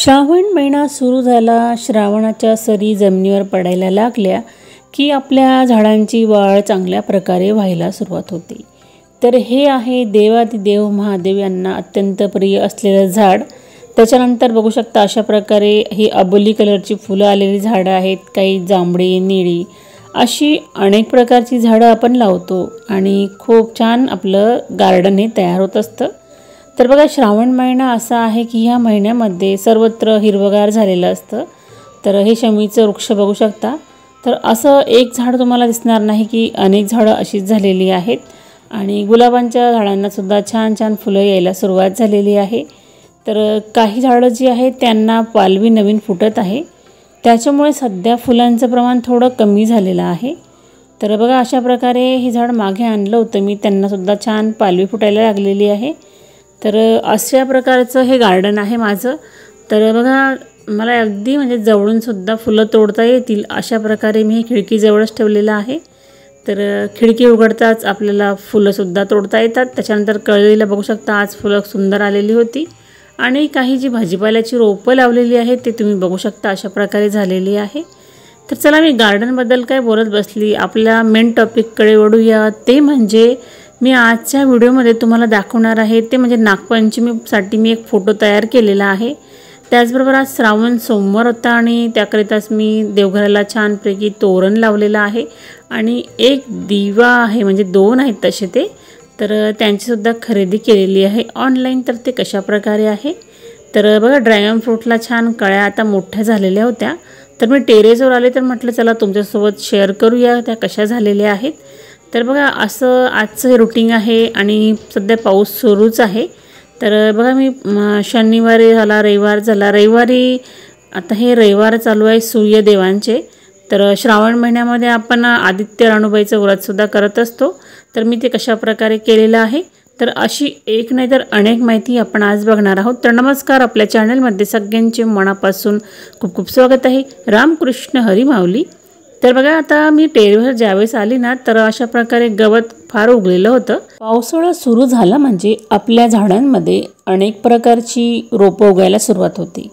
श्रावण महिना सुरू झाला, श्रावणाच्या सरी जमिनीवर पडायला लागल्या की आपल्या झाडांची वाढ चांगल्या प्रकारे व्हायला सुरुवात होते। तर हे आहे देवादिदेव महादेव यांना अत्यंत प्रिय असलेलं झाड। त्याच्यानंतर बघू शकता अशा प्रकारे ही अबोली कलरची फुलं आलेली झाडं आहेत, काही जांभळी, निळी अशी अनेक प्रकारची झाडं आपण लावतो आणि खूप छान आपलं गार्डन हे तयार होत असतं। तर बघा, श्रावण महिना असा आहे की ह्या महिन्यामध्ये सर्वत्र हिरवगार झालेलं असतं। तर हे शमीचं वृक्ष बघू शकता। तर असं एक झाड तुम्हाला दिसणार नाही की अनेक झाडं अशीच झालेली आहेत आणि गुलाबांच्या झाडांना सुद्धा छान छान फुलं यायला सुरुवात झालेली आहे। तर काही झाडं जी आहेत त्यांना पालवी नवीन फुटत आहे, त्याच्यामुळे सध्या फुलांचं प्रमाण थोडं कमी झालेलं आहे। तर बघा, अशा प्रकारे हे झाड मागे आणलं होतं मी, त्यांना सुद्धा छान पालवी फुटायला लागलेली आहे। तर अशा प्रकारचं हे गार्डन आहे माझं। तर बघा, मला अगदी म्हणजे जवळून सुद्धा फुलं तोडता येतील अशा प्रकारे मी खिडकी जवळच ठेवलेलं आहे। तर खिडकी उघडताच आपल्याला फुलं सुद्धा तोडता येतात। त्याच्यानंतर कळीला बघू शकता, आज फुलं सुंदर आलेली होती आणि काही जी भाजीपाल्याची रोपं लावलेली आहेत ते तुम्ही बघू शकता अशा प्रकारे झालेली आहे। तर चला, मी गार्डनबद्दल काय बोलत बसली, आपल्या मेन टॉपिककडे वळूया। ते म्हणजे मी आजच्या व्हिडिओमध्ये तुम्हाला दाखवणार आहे ते म्हणजे नागपंचमीसाठी मी एक फोटो तयार केलेला आहे। त्याचबरोबर आज श्रावण सोमवार होता आणि त्याकरिताच मी देवघराला छानपैकी तोरण लावलेलं आहे आणि एक दिवा आहे, म्हणजे दोन आहेत तसे ते। तर त्यांचीसुद्धा खरेदी केलेली आहे ऑनलाईन। तर ते कशा प्रकारे आहे, तर बघा, ड्रॅगन फ्रूटला छान कळ्या आता मोठ्या झालेल्या होत्या। तर मी टेरेसवर आले तर म्हटलं चला तुमच्यासोबत शेअर करूया त्या कशा झालेल्या आहेत। तर बघा, असं आजचं हे रुटीन आहे आणि सध्या पाऊस सुरूच आहे। तर बघा, मी शनिवारी झाला, रविवार झाला, रविवारी आता हे रविवार चालू आहे सूर्यदेवांचे। तर श्रावण महिन्यामध्ये आपण आदित्य राणूबाईचं व्रतसुद्धा करत असतो। तर मी ते कशा प्रकारे केलेलं आहे, तर अशी एक नाही तर अनेक माहिती आपण आज बघणार आहोत। तर नमस्कार, आपल्या चॅनलमध्ये सगळ्यांचे मनापासून खूप खूप स्वागत आहे। रामकृष्ण हरी माऊली। तर बघा, आता मी टेरेसवर ज्यावेळेस आली ना, तर अशा प्रकारे गवत फार उगलेलं होतं। पावसाळा सुरू झाला म्हणजे आपल्या झाडांमध्ये अनेक प्रकारची रोपं उगायला सुरुवात होते।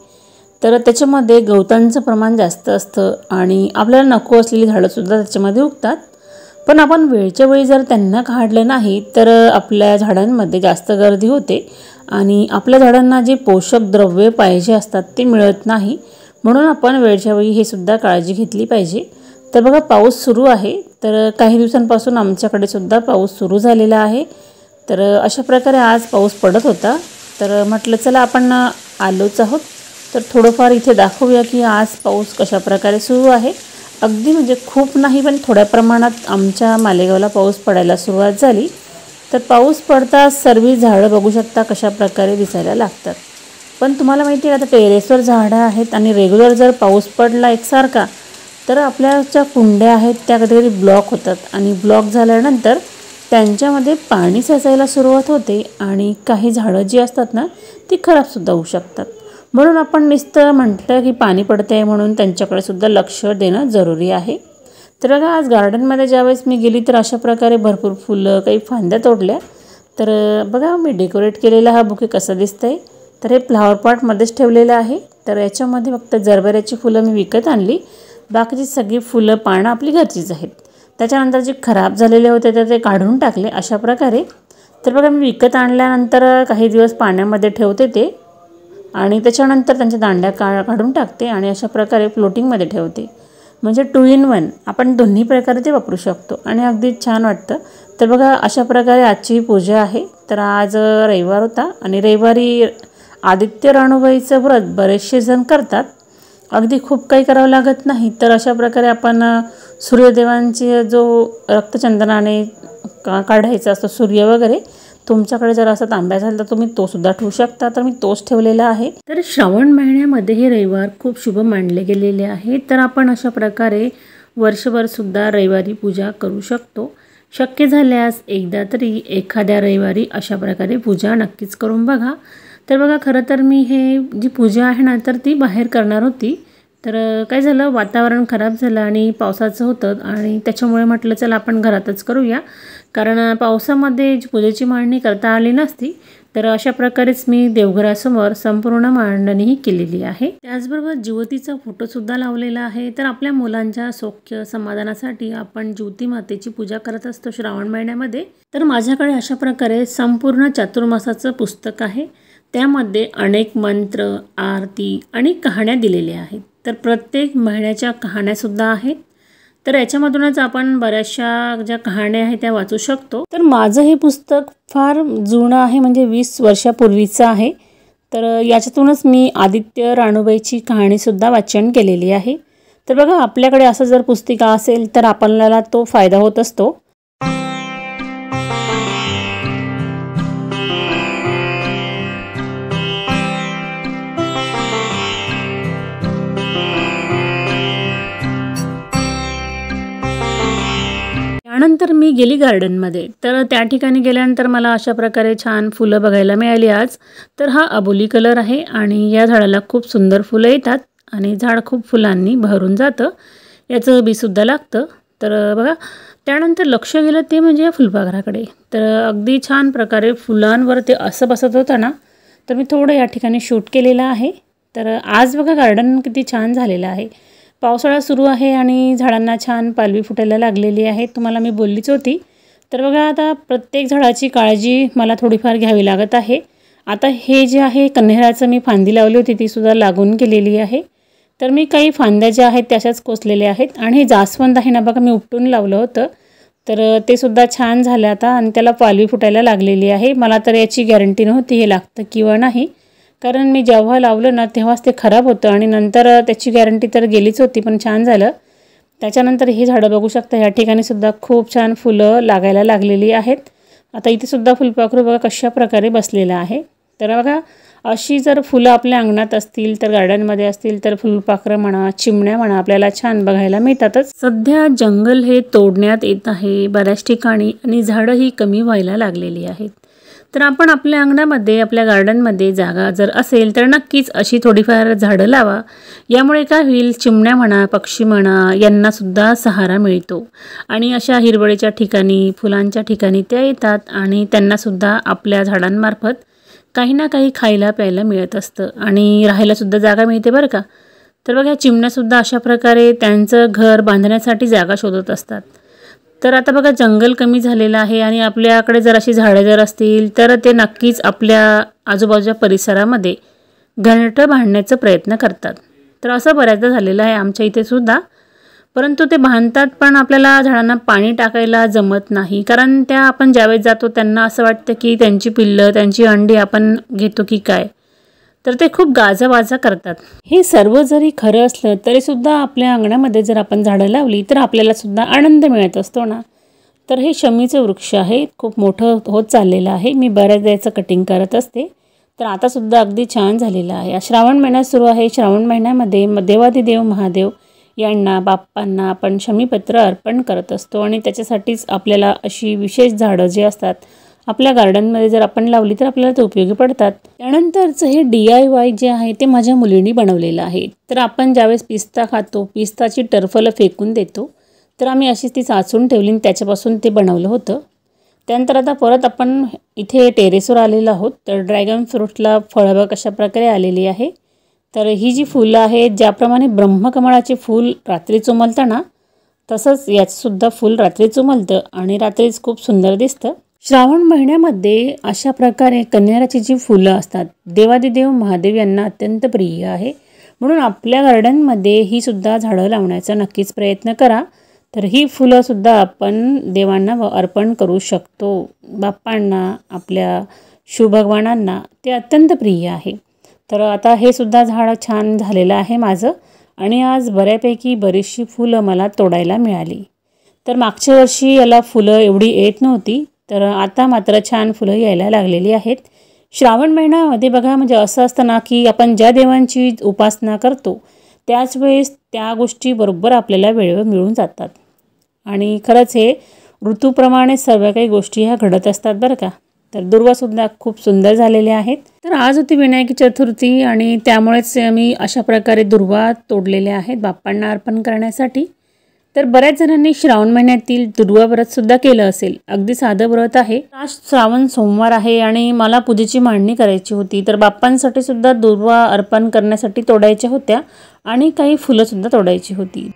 तर त्याच्यामध्ये गवतांचं प्रमाण जास्त असतं आणि आपल्याला नको असलेली झाडंसुद्धा त्याच्यामध्ये उगतात। पण आपण वेळच्या वेळी जर त्यांना काढलं नाही तर आपल्या झाडांमध्ये जास्त गर्दी होते आणि आपल्या झाडांना जे पोषक द्रव्ये पाहिजे असतात ते मिळत नाही। म्हणून आपण वेळच्या वेळी हे सुद्धा काळजी घेतली पाहिजे। तर बघा, पाऊस सुरू आहे। तर काही दिवसांपासून आमच्याकडे सुद्धा पाऊस सुरू झालेला आहे। तर अशा प्रकारे आज पाऊस पडत होता। तर म्हटलं चला, आपण आलोच आहोत तर थोडंफार इथे दाखवूया की आज पाऊस कशा प्रकारे सुरू आहे। अगदी म्हणजे खूप नाही, पण थोड्या प्रमाणात आमच्या मालेगावला पाऊस पडायला सुरुवात झाली। तर पाऊस पडता सर्व झाडं बघू शकता कशा प्रकारे दिसायला लागतात। पण तुम्हाला माहिती आहे, आता टेरेसवर झाडं आहेत आणि रेग्युलर जर पाऊस पडला एकसारखा तर आपल्या ज्या कुंड्या आहेत त्या कधीकधी ब्लॉक होतात आणि ब्लॉक झाल्यानंतर त्यांच्यामध्ये पाणी साचायला सुरुवात होते आणि काही झाडं जी असतात ना ती खराबसुद्धा होऊ शकतात। म्हणून आपण नुसतं म्हटलं की पाणी पडतं आहे म्हणून त्यांच्याकडे सुद्धा लक्ष देणं जरुरी आहे। तर बघा, आज गार्डनमध्ये ज्यावेळेस मी गेली तर अशा प्रकारे भरपूर फुलं, काही फांद्या तोडल्या। तर बघा, मी डेकोरेट केलेला हा बुके कसा दिसतं आहे, तर हे फ्लॉवर पॉटमध्येच ठेवलेलं आहे। तर याच्यामध्ये फक्त जरबेऱ्याची फुलं मी विकत आणली, बाकीची सगळी फुलं पानं आपली घरचीच आहेत। त्याच्यानंतर जे खराब झालेले होते तर ते काढून टाकले अशा प्रकारे। तर बघा, मी विकत आणल्यानंतर काही दिवस पाण्यामध्ये ठेवते ते आणि त्याच्यानंतर त्यांच्या दांड्या काढून टाकते आणि अशा प्रकारे फ्लोटिंगमध्ये ठेवते। म्हणजे 2 in 1 आपण दोन्ही प्रकारे ते वापरू शकतो आणि अगदी छान वाटतं। तर बघा, अशा प्रकारे आजची पूजा आहे। तर आज रविवार होता आणि रविवारी आदित्य राणूबाईचं व्रत बरेचसे जण करतात। अगदी खूप काही करावं लागत नाही। तर अशा प्रकारे आपण सूर्यदेवांची जो रक्तचंदनाने काढायचा असतो सूर्य वगैरे, तुमच्याकडे जर असा तांब्या झाला तर तुम्ही तो सुद्धा ठेवू शकता। तर मी तोच ठेवलेला आहे। तर श्रावण महिन्यामध्ये हे रविवार खूप शुभ मानले गेलेले आहे। तर आपण अशा प्रकारे वर्षभर सुद्धा रविवारी पूजा करू शकतो। शक्य झाल्यास एकदा तरी एखाद्या रविवारी अशा प्रकारे पूजा नक्कीच करून बघा। तर बघा, खरं तर मी हे जी पूजा आहे ना तर ती बाहेर करणार होती। तर काय झालं, वातावरण खराब झालं आणि पावसाचं होतं आणि त्याच्यामुळे म्हटलं चला आपण घरातच करूया, कारण पावसामध्ये जी पूजेची मांडणी करता आली नसती। तर अशा प्रकारेच मी देवघरासमोर संपूर्ण मांडणीही केलेली आहे। त्याचबरोबर ज्योतीचा फोटोसुद्धा लावलेला आहे। तर आपल्या मुलांच्या सौख्य समाधानासाठी आपण ज्योती मातेची पूजा करत असतो श्रावण महिन्यामध्ये। तर माझ्याकडे अशा प्रकारे संपूर्ण चातुर्मासाचं पुस्तक आहे। त्यामध्ये अनेक मंत्र, आरती आणि कहाण्या दिलेल्या आहेत। तर प्रत्येक महिन्याच्या कहाण्यासुद्धा आहेत। तर याच्यामधूनच आपण बऱ्याचशा ज्या कहाण्या आहेत त्या वाचू शकतो। तर माझं हे पुस्तक फार जुनं आहे, म्हणजे 20 वर्षापूर्वीचं आहे। तर याच्यातूनच मी आदित्य राणूबाईची कहाणीसुद्धा वाचन केलेली आहे। तर बघा, आपल्याकडे असं जर पुस्तिका असेल तर आपल्याला तो फायदा होत असतो। त्यानंतर मी गेली गार्डनमध्ये। तर त्या ठिकाणी गेल्यानंतर मला अशा प्रकारे छान फुलं बघायला मिळाली आज। तर हा अबोली कलर आहे आणि या झाडाला खूप सुंदर फुलं येतात आणि झाड खूप फुलांनी भरून जातं। याचं बीसुद्धा लागतं। तर बघा, त्यानंतर लक्ष गेलं ते म्हणजे या फुलपाखराकडे। तर अगदी छान प्रकारे फुलांवर ते असं बसत होतं ना, तर मी थोडं या ठिकाणी शूट केलेलं आहे। तर आज बघा गार्डन किती छान झालेलं आहे। पावसाळा सुरू आहे आणि झाडांना छान पालवी फुटायला लागलेली आहे, तुम्हाला मी बोललीच होती। तर बघा, आता प्रत्येक झाडाची काळजी मला थोडीफार घ्यावी लागत आहे। आता हे जे आहे कण्हेराचं मी फांदी लावली होती ती सुद्धा लागून गेलेली आहे। तर मी काही फांद्या ज्या आहेत त्याच्याच कोसलेल्या आहेत आणि हे जास्वंद आहे ना बघा, मी उपटून लावलं होतं। तर ते सुद्धा छान झालं आता आणि त्याला पालवी फुटायला लागलेली आहे। मला तर याची गॅरंटी नव्हती हे लागतं किंवा नाही, कारण मी जेव्हा लावलं ना तेव्हाच ते खराब होतं आणि नंतर त्याची गॅरंटी तर गेलीच होती, पण छान झालं। त्याच्यानंतर हे झाडं बघू शकता, या ठिकाणी सुद्धा खूप छान फुलं लागायला लागलेली आहेत। आता इथे सुद्धा फुलपाखरू बघा कशा प्रकारे बसलेलं आहे। तर बघा, अशी जर फुलं आपल्या अंगणात असतील तर गार्डनमध्ये असतील तर फुलपाखरं म्हणा, चिमण्या म्हणा आपल्याला छान बघायला मिळतातच। सध्या जंगल हे तोडण्यात येत आहे बऱ्याच ठिकाणी आणि झाडंही कमी व्हायला लागलेली आहेत। तर आपण आपल्या अंगणामध्ये, आपल्या गार्डनमध्ये जागा जर असेल तर नक्कीच अशी थोडीफार झाडं लावा। यामुळे काय होईल, चिमण्या म्हणा, पक्षी म्हणा यांनासुद्धा सहारा मिळतो आणि अशा हिरवळीच्या ठिकाणी, फुलांच्या ठिकाणी त्या येतात आणि त्यांनासुद्धा आपल्या झाडांमार्फत काही ना काही खायला प्यायला मिळत असतं आणि राहायलासुद्धा जागा मिळते बरं का। तर बघा, चिमण्यासुद्धा अशा प्रकारे त्यांचं घर बांधण्यासाठी जागा शोधत असतात। तर आता बघा, जंगल कमी झालेलं आहे आणि आपल्याकडे जर अशी झाडे जर असतील तर ते नक्कीच आपल्या आजूबाजूच्या परिसरामध्ये घरटं बांधण्याचा प्रयत्न करतात। तर असं बऱ्याचदा झालेलं आहे आमच्या इथे सुद्धा, परंतु ते बांधतात पण आपल्याला झाडांना पाणी टाकायला जमत नाही, कारण त्या आपण ज्यावेळेस जातो त्यांना असं वाटतं की त्यांची पिल्लं, त्यांची अंडी आपण घेतो की काय, तर ते खूप गाजावाजा करतात। हे सर्व जरी खरं असलं तरीसुद्धा आपल्या अंगणामध्ये जर आपण झाडं लावली तर आपल्याला सुद्धा आनंद मिळत असतो ना। तर हे शमीचं वृक्ष आहे, खूप मोठं होत चाललेलं आहे। मी बऱ्याचदा याचं कटिंग करत असते। तर आतासुद्धा अगदी छान झालेलं आहे। श्रावण महिना सुरू आहे। श्रावण महिन्यामध्ये देवादिदेव महादेव यांना, बाप्पांना आपण शमीपत्र अर्पण करत असतो आणि त्याच्यासाठीच आपल्याला अशी विशेष झाडं जे असतात आपल्या गार्डनमध्ये जर आपण लावली तर आपल्याला ते उपयोगी पडतात। त्यानंतरचं हे DIY जे आहे ते माझ्या मुलीने बनवलेलं आहे। तर आपण ज्यावेळेस पिस्ता खातो, पिस्ताची टरफलं फेकून देतो, तर आम्ही अशीच ती साचून ठेवली आणि त्याच्यापासून ते बनवलं होतं। त्यानंतर आता परत आपण इथे टेरेसवर आलेलो आहोत। तर ड्रॅगन फ्रूटला फळं कशा प्रकारे आलेली आहे। तर ही जी फुलं आहेत, ज्याप्रमाणे ब्रह्मकमळाचे फूल रात्रीच उमलतं ना, तसंच याचंसुद्धा फूल रात्रीच उमलतं आणि रात्रीच खूप सुंदर दिसतं। श्रावण महिन्यामध्ये अशा प्रकारे कण्हेराची जी फुलं असतात, देवादिदेव महादेव यांना अत्यंत प्रिय आहे, म्हणून आपल्या गार्डनमध्ये ही सुद्धा झाडं लावण्याचा नक्कीच प्रयत्न करा। तर ही फुलंसुद्धा आपण देवांना अर्पण करू शकतो, बाप्पांना, आपल्या शिवभगवानांना ते अत्यंत प्रिय आहे। तर आता हे सुद्धा झाड छान झालेलं आहे माझं आणि आज बऱ्यापैकी बरीचशी फुलं मला तोडायला मिळाली। तर मागच्या वर्षी याला फुलं एवढी येत नव्हती, तर आता मात्र छान फुलं यायला लागलेली आहेत। श्रावण महिन्यामध्ये बघा, म्हणजे असं असतं ना की आपण ज्या देवांची उपासना करतो त्याच वेळेस त्या गोष्टी बरोबर आपल्याला वेळेवर मिळून जातात आणि खरंच हे ऋतूप्रमाणे सर्व काही गोष्टी ह्या घडत असतात बरं का। तर दुर्वासुद्धा खूप सुंदर झालेले आहेत। तर आज होती विनायक चतुर्थी आणि त्यामुळेच मी अशा प्रकारे दुर्वा तोडलेल्या आहेत बाप्पांना अर्पण करण्यासाठी। तर बऱ्याच जणांनी श्रावण महिन्यातील दुर्वा व्रत सुद्धा केलं असेल. अगदी साधं व्रत आहे. आज श्रावण सोमवार आहे आणि मला पूजेची मांडणी करायची होती. तर बाप्पांसाठी सुद्धा दुर्वा अर्पण करण्यासाठी तोडायच्या होत्या आणि काही फुलं सुद्धा तोडायची होती.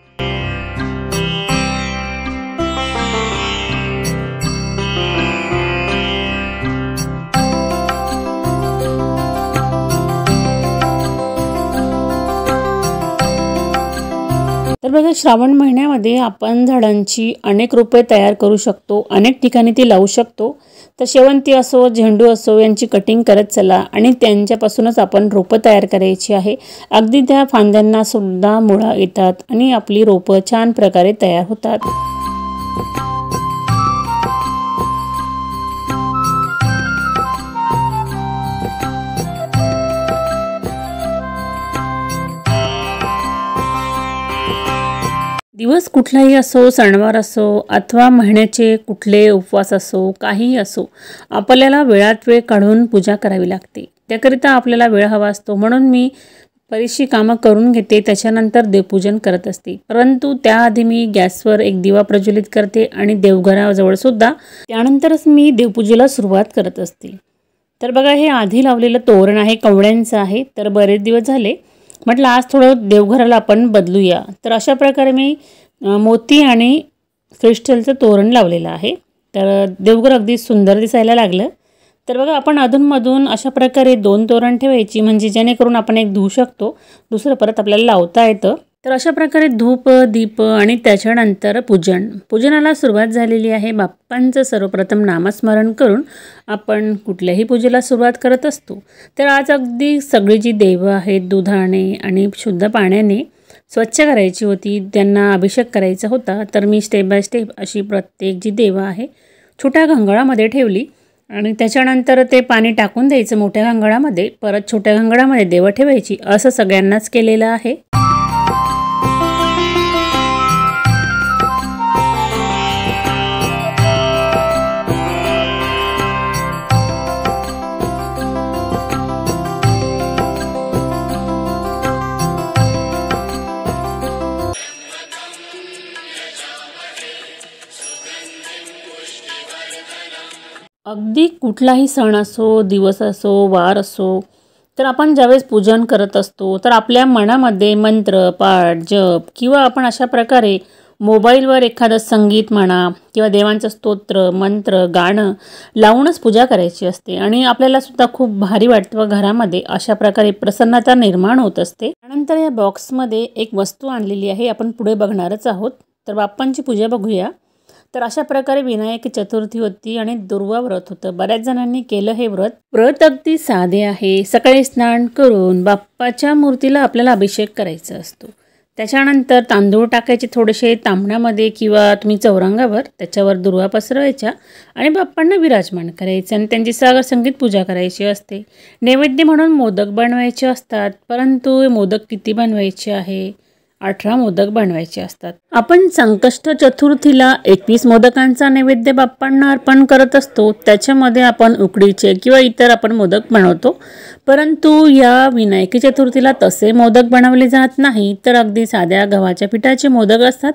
तर बघा, श्रावण महिन्यामध्ये आपण झाडांची अनेक रोपे तयार करू शकतो. अनेक ठिकाणी ती लावू शकतो. तर शेवंती असो, झेंडू असो, यांची कटिंग करत चला आणि त्यांच्यापासूनच आपण रोपं तयार करायची आहे. अगदी त्या फांद्यांना सुद्धा मुळा येतात आणि आपली रोपं छान प्रकारे तयार होतात. दिवस कुठलाही असो, सणवार असो अथवा महिन्याचे कुठले उपवास असो, काहीही असो, आपल्याला वेळात वेळ काढून पूजा करावी लागते. त्याकरिता आपल्याला वेळ हवा असतो. म्हणून मी बरीचशी कामं करून घेते, त्याच्यानंतर देवपूजन करत असते. परंतु त्याआधी मी गॅसवर एक दिवा प्रज्वलित करते आणि देवघराजवळसुद्धा त्यानंतरच मी देवपूजेला सुरुवात करत असते. तर बघा, हे आधी लावलेलं तोरण आहे, कवड्यांचं आहे. तर बरेच दिवस झाले, म्हटलं आज थोडं देवघराला आपण बदलूया. तर अशा प्रकारे मी मोती आणि क्रिस्टलचं तोरण लावलेलं आहे. तर देवघर अगदी सुंदर दिसायला लागलं. तर बघा, आपण अधूनमधून अशा प्रकारे 2 तोरण ठेवायची, म्हणजे जेणेकरून आपण एक धुवू शकतो, दुसरं परत आपल्याला लावता येतं. तर अशा प्रकारे धूप, दीप आणि त्याच्यानंतर पूजनाला सुरुवात झालेली आहे. बाप्पांचं सर्वप्रथम नामस्मरण करून आपण कुठल्याही पूजेला सुरुवात करत असतो. तर आज अगदी सगळी जी देवं आहेत दुधाने आणि शुद्ध पाण्याने स्वच्छ करायची होती, त्यांना अभिषेक करायचा होता. तर मी स्टेप बाय स्टेप अशी प्रत्येक जी देवं आहे छोट्या घंगळामध्ये ठेवली आणि त्याच्यानंतर ते पाणी टाकून द्यायचं मोठ्या घंगळामध्ये, परत छोट्या घंगळामध्ये देवं ठेवायची. असं सगळ्यांनाच केलेलं आहे. अगदी कुठलाही सण असो, दिवस असो, वार असो, तर आपण ज्यावेळेस पूजन करत असतो तर आपल्या मनामध्ये मंत्र, पाठ, जप किंवा आपण अशा प्रकारे मोबाईलवर एखादं संगीत म्हणा किंवा देवांचं स्तोत्र, मंत्र, गाणं लावूनच पूजा करायची असते आणि आपल्याला सुद्धा खूप भारी वाटतं व घरामध्ये अशा प्रकारे प्रसन्नता निर्माण होत असते. त्यानंतर या बॉक्समध्ये एक वस्तू आणलेली आहे, आपण पुढे बघणारच आहोत. तर बाप्पांची पूजा बघूया. तर अशा प्रकारे विनायक चतुर्थी होती आणि दुर्वा व्रत होतं. बऱ्याच जणांनी केलं हे व्रत अगदी साधे आहे. सकाळी स्नान करून बाप्पाच्या मूर्तीला आपल्याला अभिषेक करायचा असतो. त्याच्यानंतर तांदूळ टाकायचे थोडेसे तांबण्यामध्ये किंवा तुम्ही चौरंगावर, त्याच्यावर दुर्वा पसरवायच्या आणि बाप्पांना विराजमान करायचे आणि त्यांची सागर संगीत पूजा करायची असते. नैवेद्य म्हणून मोदक बनवायचे असतात, परंतु मोदक किती बनवायचे आहे? 18 मोदक बनवायचे असतात. आपण संकष्ट चतुर्थीला 21 मोदकांचा नैवेद्य बाप्पांना अर्पण करत असतो. त्याच्यामध्ये आपण उकडीचे किंवा इतर आपण मोदक बनवतो. परंतु या विनायकी चतुर्थीला तसे मोदक बनवले जात नाही, तर अगदी साध्या गव्हाच्या पिठाचे मोदक असतात.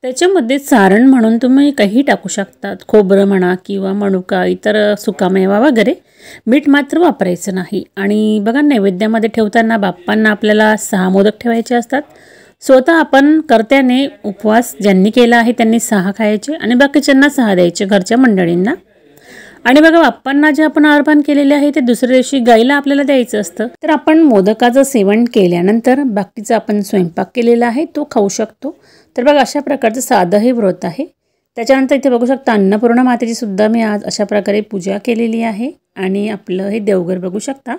त्याच्यामध्ये सारण म्हणून तुम्ही काही टाकू शकतात, खोबरं म्हणा किंवा मनुका, इतर सुकामेवा वगैरे. मीठ मात्र वापरायचं नाही. आणि बघा, नैवेद्यामध्ये ठेवताना बाप्पांना आपल्याला 6 मोदक ठेवायचे असतात. स्वतः आपण कर्त्याने उपवास ज्यांनी केला आहे त्यांनी 6 खायचे आणि बाकीच्यांना 6 द्यायचे घरच्या मंडळींना. आणि बघा, बाप्पांना जे आपण अर्पण केलेले आहे ते दुसऱ्या दिवशी गाईला आपल्याला द्यायचं असतं. तर आपण मोदकाचं सेवन केल्यानंतर बाकीचा आपण स्वयंपाक केलेला आहे तो खाऊ शकतो. तर बघा, अशा प्रकारचं साधं हे व्रत आहे. त्याच्यानंतर इथे बघू शकता अन्नपूर्णा मातेची सुद्धा मी आज अशा प्रकारे पूजा केलेली आहे. आणि आपलं हे देवघर बघू शकता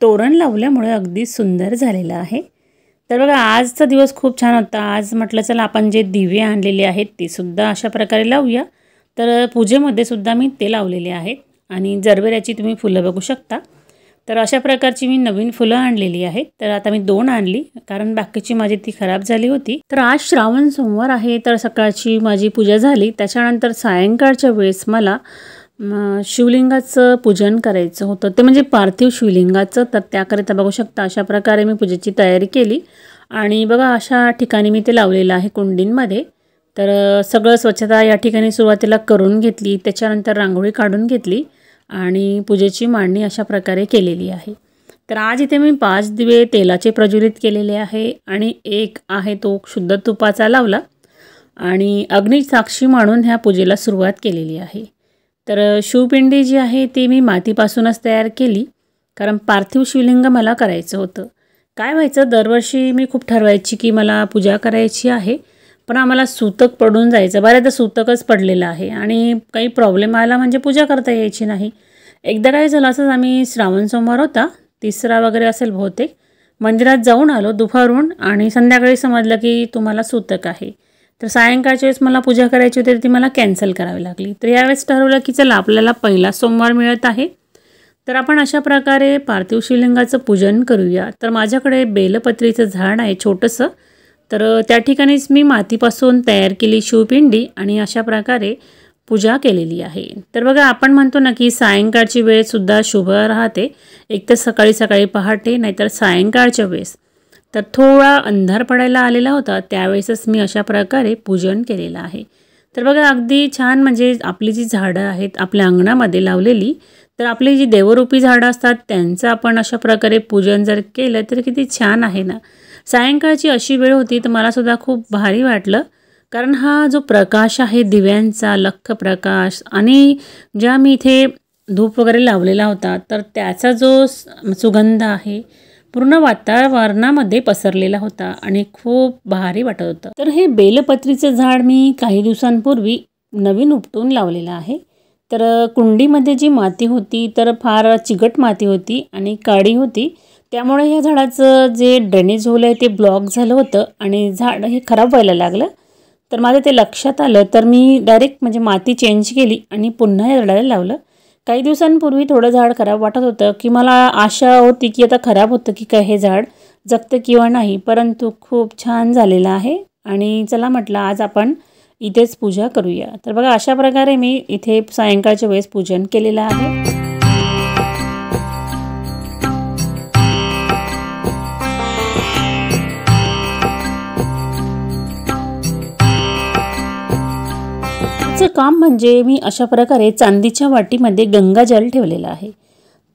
तोरण लावल्यामुळे अगदी सुंदर झालेलं आहे. तर बघा, आजचा दिवस खूप छान होता. आज म्हटलं चला आपण जे दिवे आणलेले आहेत ते सुद्धा अशा प्रकारे लावूया. तर पूजेमध्ये सुद्धा मी ते लावलेले आहेत. आणि जरबेऱ्याची तुम्ही फुलं बघू शकता. तर अशा प्रकारची मी नवीन फुलं आणलेली आहेत. तर आता मी 2 आणली, कारण बाकीची माझी ती खराब झाली होती. तर आज श्रावण सोमवार आहे, तर सकाळची माझी पूजा झाली. त्याच्यानंतर सायंकाळच्या वेळेस मला शिवलिंगाचं पूजन करायचं होतं, ते म्हणजे पार्थिव शिवलिंगाचं. तर त्याकरिता बघू शकता अशा प्रकारे मी पूजेची तयारी केली. आणि बघा, अशा ठिकाणी मी ते लावलेलं आहे कुंडींमध्ये. तर सगळं स्वच्छता या ठिकाणी सुरुवातीला करून घेतली, त्याच्यानंतर रांगोळी काढून घेतली आणि पूजेची मांडणी अशा प्रकारे केलेली आहे। तर आज इथे मी 5 दिवे तेलाचे प्रज्वलित केलेले आहे आणि एक आहे तो शुद्ध तुपाचा लावला आणि अग्निसाक्षी म्हणून ह्या पूजेला सुरुवात केलेली आहे। तर शिवपिंडी जी आहे ती मी मातीपासूनच तयार केली, कारण पार्थिव शिवलिंग मला करायचं होतं। काय व्हायचं, दरवर्षी मी खूप ठरवायची की मला पूजा करायची आहे, पण आम्हाला सूतक पडून जायचं, बऱ्याचदा सूतकच पडलेलं आहे आणि काही प्रॉब्लेम आला म्हणजे पूजा करता यायची नाही। एकदा काय झालं, असंच आम्ही श्रावण सोमवार होता, 3रा वगैरे असेल बहुतेक, मंदिरात जाऊन आलो दुपारून आणि संध्याकाळी समजलं की तुम्हाला सूतक आहे। तर सायंकाळच्या वेळेस मला पूजा करायची होती, ती मला कॅन्सल करावी लागली। तर यावेळेस ठरवलं की चला आपल्याला पहिला सोमवार मिळत आहे, तर आपण अशा प्रकारे पार्थिव शिवलिंगाचं पूजन करूया। तर माझ्याकडे बेलपत्रीचं झाड आहे छोटंसं, तर त्या ठिकाणीच मी मातीपासून तयार केली शिवपिंडी आणि अशा प्रकारे पूजा केलेली आहे। तर बघा, आपण म्हणतो ना की सायंकाळची वेळसुद्धा शुभ राहते, एक तर सकाळी सकाळी पहाटे, नाहीतर सायंकाळच्या वेळेस। तर थोडा अंधार पडायला आलेला होता, त्यावेळेसच मी अशा प्रकारे पूजन केलेलं आहे। तर बघा, अगदी छान, म्हणजे आपली जी झाडं आहेत आपल्या अंगणामध्ये लावलेली, तर आपली जी देवरूपी झाडं असतात त्यांचं आपण अशा प्रकारे पूजन जर केलं तर किती छान आहे ना। सायंकाळची अशी वेळ होती तर मलासुद्धा खूप भारी वाटलं, कारण हा जो प्रकाश आहे दिव्यांचा लख्ख प्रकाश आणि ज्या मी इथे धूप वगैरे लावलेला होता, तर त्याचा जो सुगंध आहे पूर्ण वातावरणामध्ये पसरलेला होता आणि खूप भारी वाटत होतं। तर हे बेलपत्रीचं झाड मी काही दिवसांपूर्वी नवीन उपटून लावलेलं आहे। तर कुंडीमध्ये जी माती होती तर फार चिकट माती होती आणि काळी होती, त्यामुळे या झाडाचं जे ड्रेनेज होल आहे ते ब्लॉक झालं होतं आणि झाड हे खराब व्हायला लागलं। तर माझं ते लक्षात आलं, तर मी डायरेक्ट म्हणजे माती चेंज केली आणि पुन्हा या झाडाला लावलं। काही दिवसांपूर्वी थोडं झाड खराब वाटत होतं, की मला आशा होती की आता खराब होतं की काय हे झाड जगतं किंवा नाही, परंतु खूप छान झालेलं आहे आणि चला म्हटलं आज आपण इथेच पूजा करूया। तर बघा, अशा प्रकारे मी इथे सायंकाळच्या वेळेस पूजन केलेलं आहे। काम म्हणजे मी अशा प्रकारे चांदीच्या वाटीमध्ये गंगाजल ठेवलेलं आहे।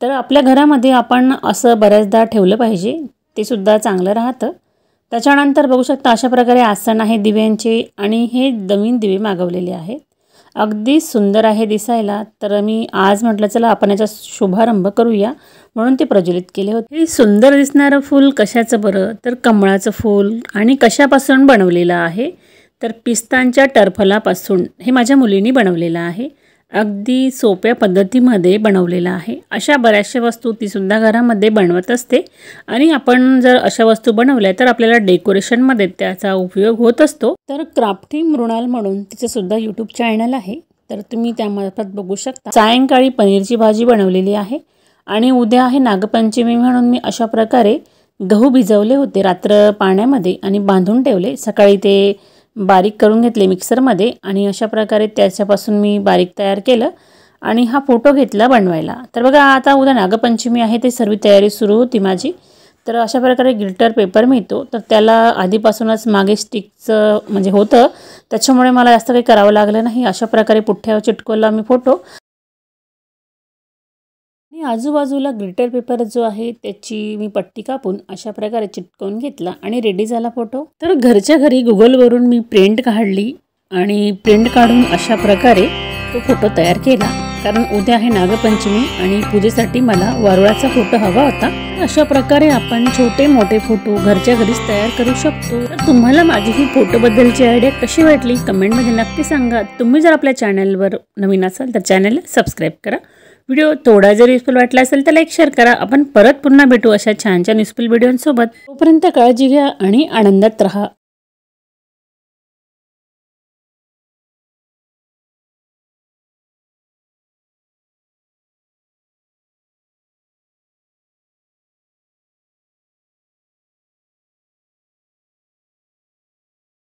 तर आपल्या घरामध्ये आपण असं बऱ्याचदा ठेवलं पाहिजे, ते सुद्धा चांगलं राहतं। त्याच्यानंतर बघू शकता अशा प्रकारे आसन आहे दिव्यांचे आणि हे नवीन दिवे मागवलेले आहेत, अगदी सुंदर आहे दिसायला। तर मी आज म्हटलं चला आपण याचा शुभारंभ करूया, म्हणून ते प्रज्वलित केले होते। हे सुंदर दिसणारं फूल कशाचं बरं, तर कमळाचं फूल आणि कशापासून बनवलेलं आहे, तर पिस्तांच्या टरफलापासून हे माझ्या मुलीने बनवलेलं आहे। अगदी सोप्या पद्धतीमध्ये बनवलेलं आहे। अशा बऱ्याचशा वस्तू तीसुद्धा घरामध्ये बनवत असते आणि आपण जर अशा वस्तू बनवल्या तर आपल्याला डेकोरेशनमध्ये त्याचा उपयोग होत असतो। तर क्राफ्टी मृणाल म्हणून तिचंसुद्धा यूट्यूब चॅनल आहे, तर तुम्ही त्यामार्फत बघू शकता। सायंकाळी पनीरची भाजी बनवलेली आहे आणि उद्या आहे नागपंचमी, म्हणून मी अशा प्रकारे गहू भिजवले होते रात्र पाण्यामध्ये आणि बांधून ठेवले, सकाळी ते बारीक करून घेतले मिक्सरमध्ये आणि अशा प्रकारे त्याच्यापासून मी बारीक तयार केलं आणि हा फोटो घेतला बनवायला। तर बघा, आता उद्या नागपंचमी आहे, ते सर्व तयारी सुरू होती माझी। तर अशा प्रकारे ग्लिटर पेपर मिळतो, तर त्याला आधीपासूनच मागे स्टिकचं म्हणजे होतं, त्याच्यामुळे मला जास्त काही करावं लागलं नाही। अशा प्रकारे पुठ्ठ्यावर चिटकवला मी फोटो आणि आजूबाजूला ग्लिटर पेपर जो आहे त्याची मी पट्टी कापून अशा प्रकारे चिटकवून घेतला आणि रेडी झाला फोटो। तर घरच्या घरी गुगलवरून मी प्रिंट काढली आणि प्रिंट काढून अशा प्रकारे तो फोटो तयार केला, कारण उद्या आहे नागपंचमी आणि पूजेसाठी मला वारुळाचा फोटो हवा होता। अशा प्रकारे आपण छोटे मोठे फोटो घरच्या घरीच तयार करू शकतो। तर तुम्हाला माझी ही फोटोबद्दलची आयडिया कशी वाटली कमेंटमध्ये नक्की सांगा। तुम्ही जर आपल्या चॅनलवर नवीन असाल तर चॅनलला सबस्क्राईब करा। व्हिडिओ थोडा जर युजफुल वाटला असेल तर लाईक शेअर करा। आपण परत पुन्हा भेटू अशा छान छान युजफुल व्हिडिओंसोबत। तोपर्यंत काळजी घ्या आणि आनंदात राहा।